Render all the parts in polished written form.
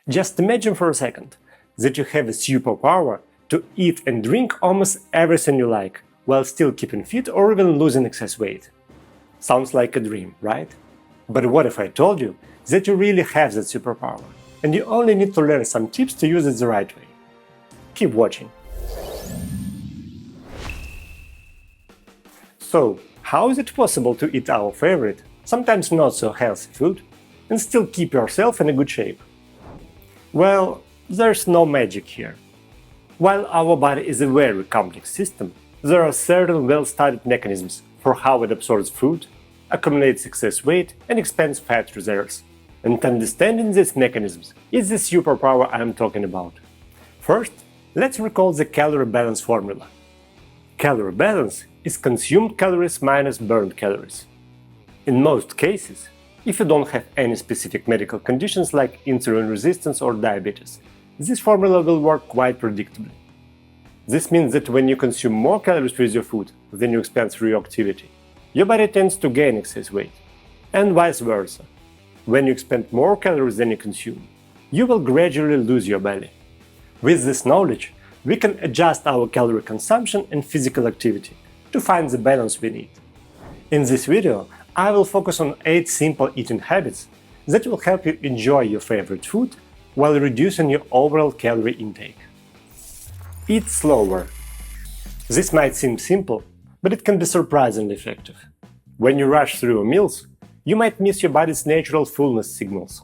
Just imagine for a second that you have a superpower to eat and drink almost everything you like, while still keeping fit or even losing excess weight. Sounds like a dream, right? But what if I told you that you really have that superpower, and you only need to learn some tips to use it the right way? Keep watching. So, how is it possible to eat our favorite, sometimes not so healthy food, and still keep yourself in a good shape? Well, there's no magic here. While our body is a very complex system, there are certain well-studied mechanisms for how it absorbs food, accumulates excess weight, and expands fat reserves. And understanding these mechanisms is the superpower I am talking about. First, let's recall the calorie balance formula. Calorie balance is consumed calories minus burned calories. In most cases, if you don't have any specific medical conditions like insulin resistance or diabetes, this formula will work quite predictably. This means that when you consume more calories with your food than you expend through your activity, your body tends to gain excess weight. And vice versa. When you expend more calories than you consume, you will gradually lose your belly. With this knowledge, we can adjust our calorie consumption and physical activity to find the balance we need. In this video, I will focus on 8 simple eating habits that will help you enjoy your favorite food while reducing your overall calorie intake. Eat slower. This might seem simple, but it can be surprisingly effective. When you rush through your meals, you might miss your body's natural fullness signals.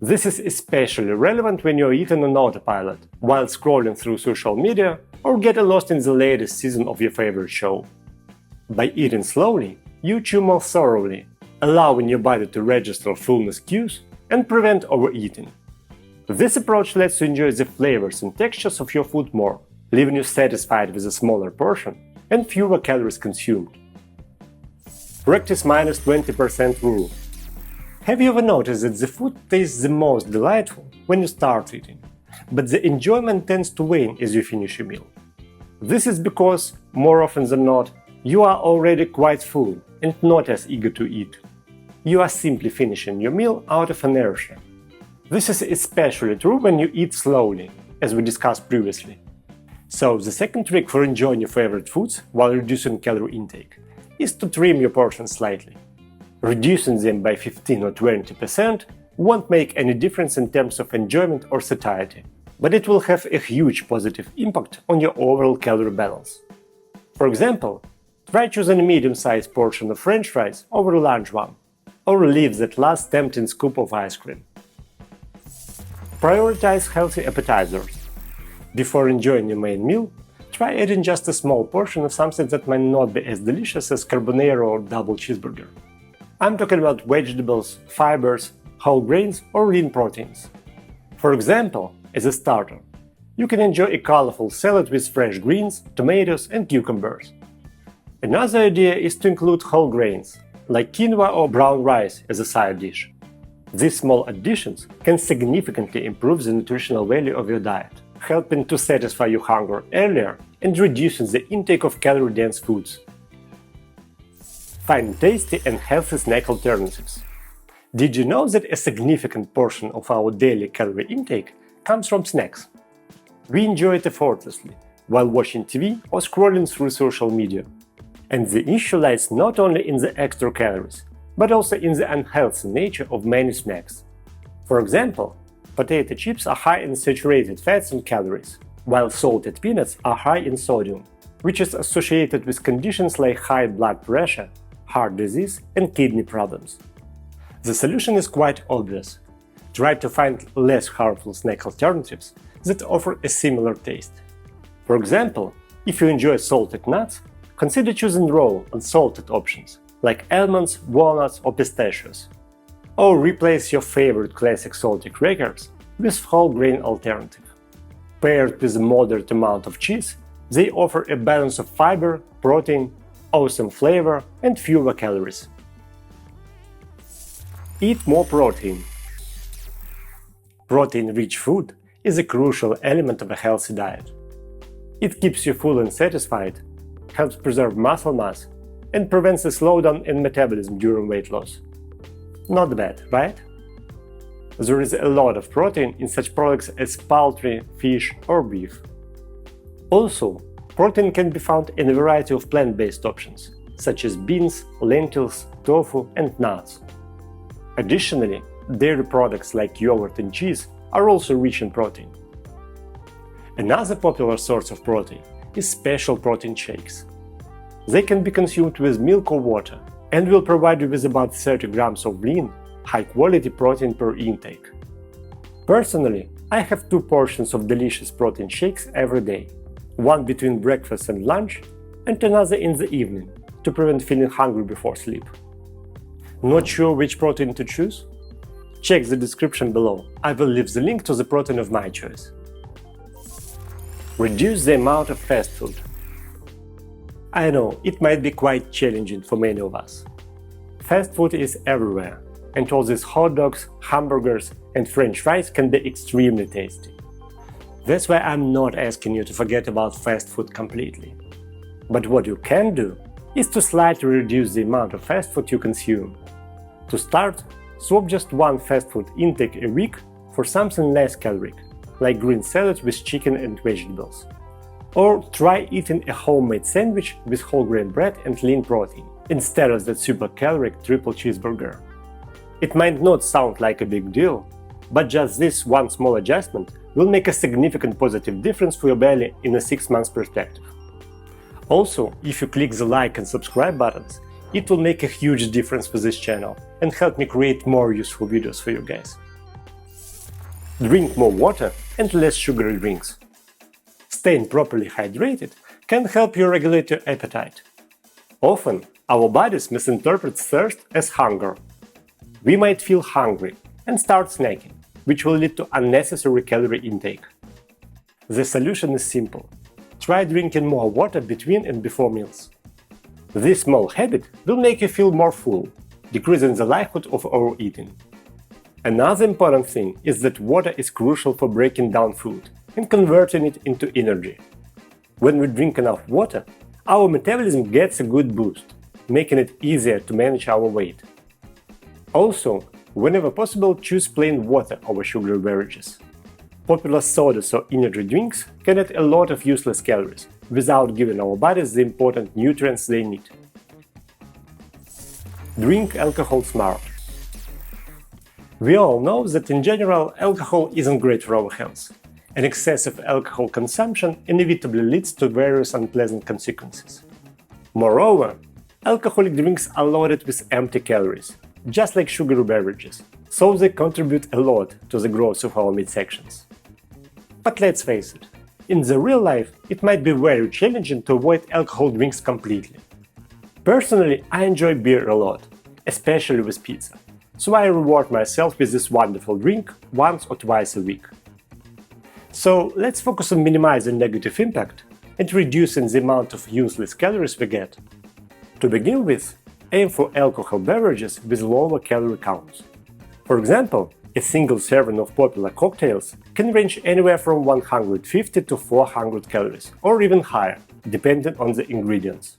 This is especially relevant when you're eating on autopilot, while scrolling through social media or getting lost in the latest season of your favorite show. By eating slowly, you chew more thoroughly, allowing your body to register fullness cues and prevent overeating. This approach lets you enjoy the flavors and textures of your food more, leaving you satisfied with a smaller portion and fewer calories consumed. Practice minus 20% rule. Have you ever noticed that the food tastes the most delightful when you start eating, but the enjoyment tends to wane as you finish your meal? This is because, more often than not, you are already quite full and not as eager to eat. You are simply finishing your meal out of inertia. This is especially true when you eat slowly, as we discussed previously. So, the second trick for enjoying your favorite foods while reducing calorie intake is to trim your portions slightly. Reducing them by 15 or 20% won't make any difference in terms of enjoyment or satiety, but it will have a huge positive impact on your overall calorie balance. For example, try choosing a medium-sized portion of French fries over a large one, or leave that last tempting scoop of ice cream. Prioritize healthy appetizers. Before enjoying your main meal, try adding just a small portion of something that might not be as delicious as carbonara or double cheeseburger. I'm talking about vegetables, fibers, whole grains, or lean proteins. For example, as a starter, you can enjoy a colorful salad with fresh greens, tomatoes, and cucumbers. Another idea is to include whole grains, like quinoa or brown rice, as a side dish. These small additions can significantly improve the nutritional value of your diet, helping to satisfy your hunger earlier and reducing the intake of calorie-dense foods. Find tasty and healthy snack alternatives. Did you know that a significant portion of our daily calorie intake comes from snacks? We enjoy it effortlessly while watching TV or scrolling through social media. And the issue lies not only in the extra calories, but also in the unhealthy nature of many snacks. For example, potato chips are high in saturated fats and calories, while salted peanuts are high in sodium, which is associated with conditions like high blood pressure, heart disease, and kidney problems. The solution is quite obvious. Try to find less harmful snack alternatives that offer a similar taste. For example, if you enjoy salted nuts, consider choosing raw, unsalted options, like almonds, walnuts, or pistachios. Or replace your favorite classic salty crackers with whole grain alternative. Paired with a moderate amount of cheese, they offer a balance of fiber, protein, awesome flavor, and fewer calories. Eat more protein. Protein-rich food is a crucial element of a healthy diet. It keeps you full and satisfied, helps preserve muscle mass, and prevents a slowdown in metabolism during weight loss. Not bad, right? There is a lot of protein in such products as poultry, fish, or beef. Also, protein can be found in a variety of plant-based options, such as beans, lentils, tofu, and nuts. Additionally, dairy products like yogurt and cheese are also rich in protein. Another popular source of protein is special protein shakes. They can be consumed with milk or water and will provide you with about 30 grams of lean, high-quality protein per intake. Personally, I have 2 portions of delicious protein shakes every day, one between breakfast and lunch, and another in the evening, to prevent feeling hungry before sleep. Not sure which protein to choose? Check the description below, I will leave the link to the protein of my choice. Reduce the amount of fast food. I know, it might be quite challenging for many of us. Fast food is everywhere, and all these hot dogs, hamburgers, and French fries can be extremely tasty. That's why I'm not asking you to forget about fast food completely. But what you can do is to slightly reduce the amount of fast food you consume. To start, swap just one fast food intake a week for something less caloric, like green salad with chicken and vegetables. Or try eating a homemade sandwich with whole grain bread and lean protein, instead of that super caloric triple cheeseburger. It might not sound like a big deal, but just this one small adjustment will make a significant positive difference for your belly in a 6-month perspective. Also, if you click the like and subscribe buttons, it will make a huge difference for this channel and help me create more useful videos for you guys. Drink more water and less sugary drinks. Staying properly hydrated can help you regulate your appetite. Often, our bodies misinterpret thirst as hunger. We might feel hungry and start snacking, which will lead to unnecessary calorie intake. The solution is simple. Try drinking more water between and before meals. This small habit will make you feel more full, decreasing the likelihood of overeating. Another important thing is that water is crucial for breaking down food and converting it into energy. When we drink enough water, our metabolism gets a good boost, making it easier to manage our weight. Also, whenever possible, choose plain water over sugary beverages. Popular sodas or energy drinks can add a lot of useless calories without giving our bodies the important nutrients they need. Drink alcohol smart. We all know that in general alcohol isn't great for our health, and excessive alcohol consumption inevitably leads to various unpleasant consequences. Moreover, alcoholic drinks are loaded with empty calories, just like sugary beverages, so they contribute a lot to the growth of our midsections. But let's face it, in the real life it might be very challenging to avoid alcohol drinks completely. Personally, I enjoy beer a lot, especially with pizza, so I reward myself with this wonderful drink once or twice a week. So let's focus on minimizing negative impact and reducing the amount of useless calories we get. To begin with, aim for alcohol beverages with lower calorie counts. For example, a single serving of popular cocktails can range anywhere from 150 to 400 calories, or even higher, depending on the ingredients.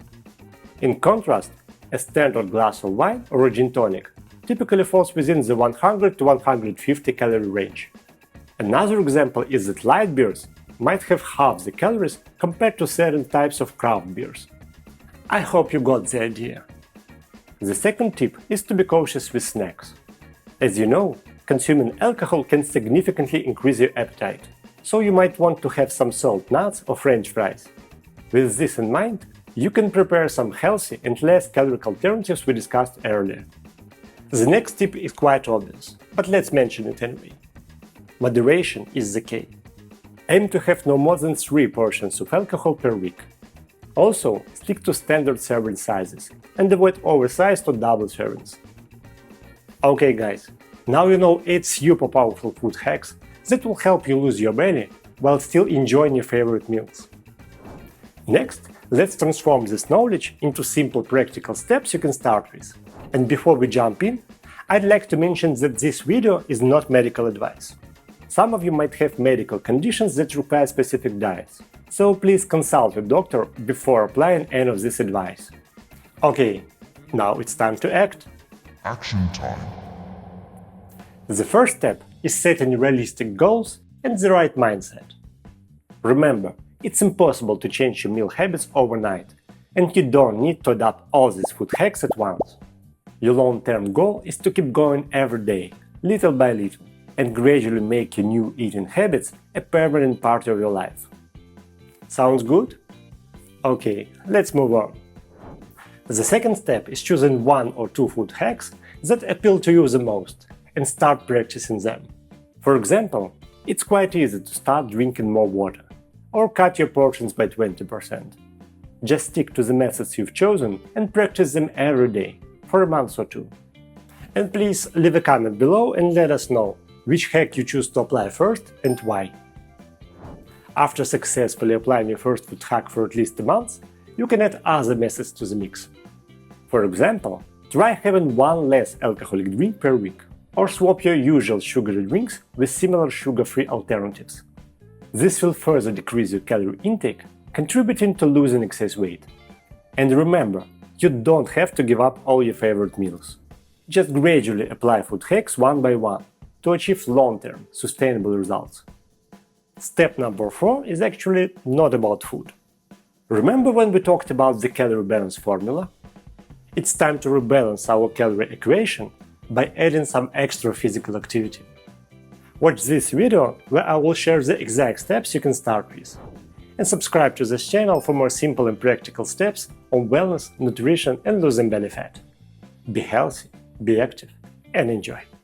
In contrast, a standard glass of wine or a gin tonic typically falls within the 100 to 150 calorie range. Another example is that light beers might have half the calories compared to certain types of craft beers. I hope you got the idea. The second tip is to be cautious with snacks. As you know, consuming alcohol can significantly increase your appetite, so you might want to have some salt nuts or French fries. With this in mind, you can prepare some healthy and less caloric alternatives we discussed earlier. The next tip is quite obvious, but let's mention it anyway. Moderation is the key. Aim to have no more than 3 portions of alcohol per week. Also, stick to standard serving sizes and avoid oversized or double servings. Okay guys, now you know 8 super powerful food hacks that will help you lose your belly while still enjoying your favorite meals. Next, let's transform this knowledge into simple practical steps you can start with. And before we jump in, I'd like to mention that this video is not medical advice. Some of you might have medical conditions that require specific diets, so please consult your doctor before applying any of this advice. Okay, now it's time to act. Action time. The first step is setting realistic goals and the right mindset. Remember, it's impossible to change your meal habits overnight, and you don't need to adopt all these food hacks at once. Your long-term goal is to keep going every day, little by little, and gradually make your new eating habits a permanent part of your life. Sounds good? Okay, let's move on. The second step is choosing 1 or 2 food hacks that appeal to you the most and start practicing them. For example, it's quite easy to start drinking more water or cut your portions by 20%. Just stick to the methods you've chosen and practice them every day for a month or 2. And please leave a comment below and let us know which hack you choose to apply first and why. After successfully applying your first food hack for at least a month, you can add other methods to the mix. For example, try having 1 less alcoholic drink per week, or swap your usual sugary drinks with similar sugar-free alternatives. This will further decrease your calorie intake, contributing to losing excess weight. And remember, you don't have to give up all your favorite meals. Just gradually apply food hacks one by one to achieve long-term, sustainable results. Step number 4 is actually not about food. Remember when we talked about the calorie balance formula? It's time to rebalance our calorie equation by adding some extra physical activity. Watch this video where I will share the exact steps you can start with. And subscribe to this channel for more simple and practical steps on wellness, nutrition and losing belly fat. Be healthy, be active, and enjoy!